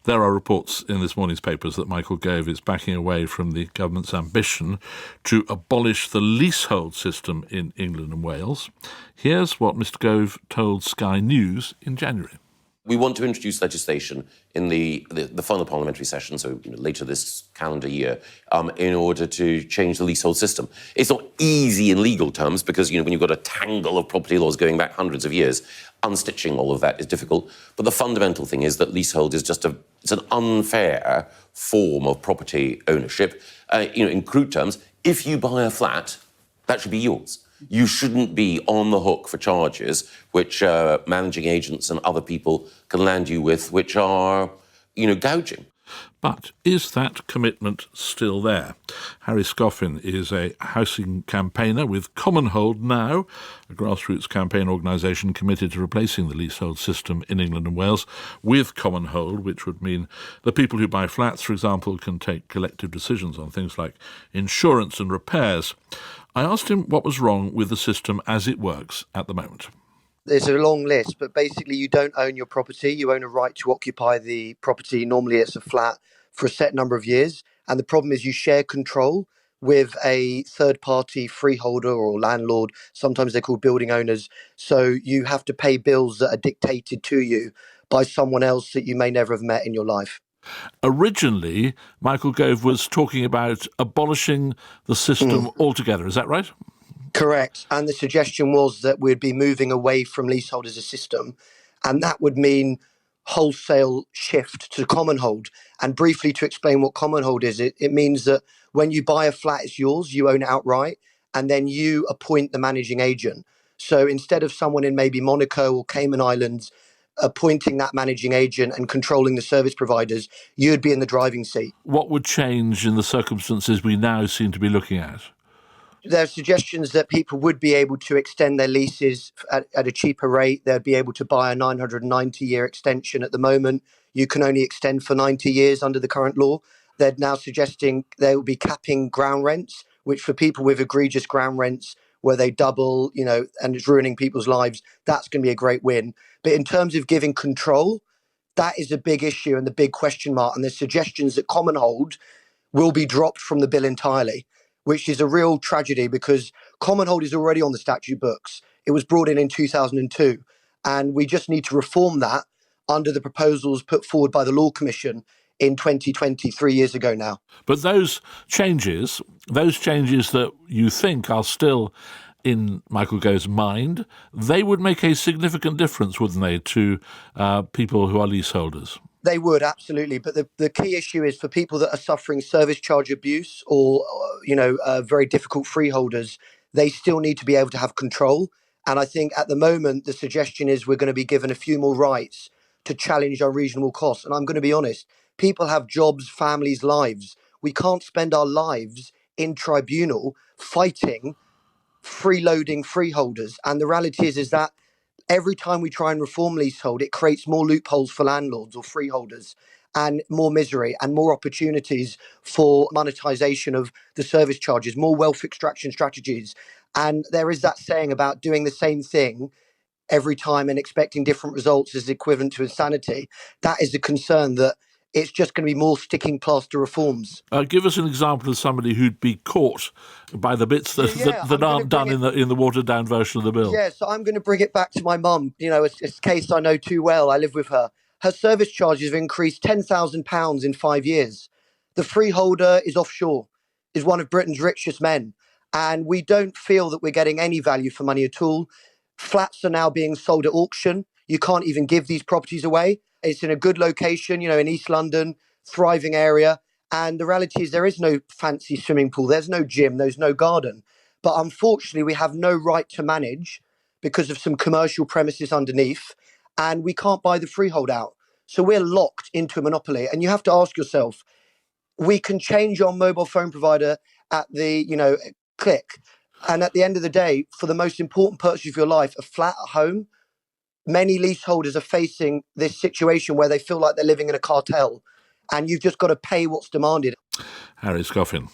There are reports in this morning's papers that Michael Gove is backing away from the government's ambition to abolish the leasehold system in England and Wales. Here's what Mr Gove told Sky News in January. We want to introduce legislation in the final parliamentary session, so later this calendar year, in order to change the leasehold system. It's not easy in legal terms because, when you've got a tangle of property laws going back hundreds of years, unstitching all of that is difficult. But the fundamental thing is that leasehold is just it's an unfair form of property ownership. In crude terms, if you buy a flat, that should be yours. You shouldn't be on the hook for charges which managing agents and other people can land you with, which are, gouging. But is that commitment still there? Harry Scoffin is a housing campaigner with Commonhold now, a grassroots campaign organisation committed to replacing the leasehold system in England and Wales with Commonhold, which would mean the people who buy flats, for example, can take collective decisions on things like insurance and repairs. I asked him what was wrong with the system as it works at the moment. There's a long list, but basically you don't own your property. You own a right to occupy the property. Normally it's a flat for a set number of years. And the problem is you share control with a third-party freeholder or landlord. Sometimes they're called building owners. So you have to pay bills that are dictated to you by someone else that you may never have met in your life. Originally, Michael Gove was talking about abolishing the system altogether. Is that right? Correct. And the suggestion was that we'd be moving away from leasehold as a system. And that would mean wholesale shift to Commonhold. And briefly to explain what Commonhold is, it means that when you buy a flat, it's yours, you own it outright, and then you appoint the managing agent. So instead of someone in maybe Monaco or Cayman Islands appointing that managing agent and controlling the service providers, you'd be in the driving seat. What would change in the circumstances we now seem to be looking at? There are suggestions that people would be able to extend their leases at a cheaper rate. They'd be able to buy a 990-year extension. At the moment, you can only extend for 90 years under the current law. They're now suggesting they will be capping ground rents, which for people with egregious ground rents where they double, and it's ruining people's lives, that's going to be a great win. But in terms of giving control, that is a big issue and the big question mark. And there's suggestions that Commonhold will be dropped from the bill entirely, which is a real tragedy because Commonhold is already on the statute books. It was brought in 2002, and we just need to reform that under the proposals put forward by the Law Commission in 2020, 3 years ago now. But those changes that you think are still in Michael Gove's mind, they would make a significant difference, wouldn't they, to people who are leaseholders? They would, absolutely. But the key issue is for people that are suffering service charge abuse or, very difficult freeholders, they still need to be able to have control. And I think at the moment, the suggestion is we're going to be given a few more rights to challenge unreasonable costs. And I'm going to be honest, people have jobs, families, lives. We can't spend our lives in tribunal fighting freeloading freeholders. And the reality is that every time we try and reform leasehold, it creates more loopholes for landlords or freeholders and more misery and more opportunities for monetization of the service charges, more wealth extraction strategies. And there is that saying about doing the same thing every time and expecting different results is equivalent to insanity. That is a concern that it's just going to be more sticking plaster reforms. Give us an example of somebody who'd be caught by the bits that aren't done in the watered-down version of the bill. Yeah, so I'm going to bring it back to my mum. It's a case I know too well. I live with her. Her service charges have increased £10,000 in 5 years. The freeholder is offshore, is one of Britain's richest men. And we don't feel that we're getting any value for money at all. Flats are now being sold at auction. You can't even give these properties away. It's in a good location, in East London, thriving area. And the reality is there is no fancy swimming pool. There's no gym. There's no garden. But unfortunately, we have no right to manage because of some commercial premises underneath. And we can't buy the freehold out. So we're locked into a monopoly. And you have to ask yourself, we can change your mobile phone provider at the, click. And at the end of the day, for the most important purchase of your life, a flat at home, many leaseholders are facing this situation where they feel like they're living in a cartel and you've just got to pay what's demanded. Harry Scoffin,